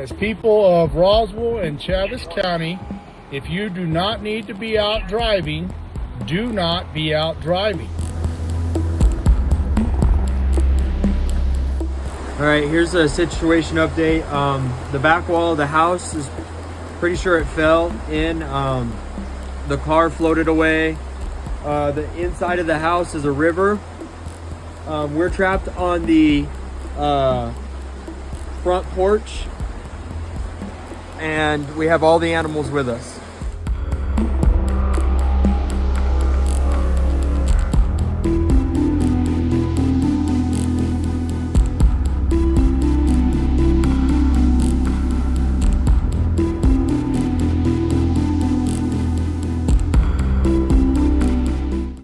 As people of Roswell and Chaves County, if you do not need to be out driving, do not be out driving. All right, here's a situation update. The back wall of the house is pretty sure it fell in. The car floated away. The inside of the house is a river. We're trapped on the front porch, and we have all the animals with us.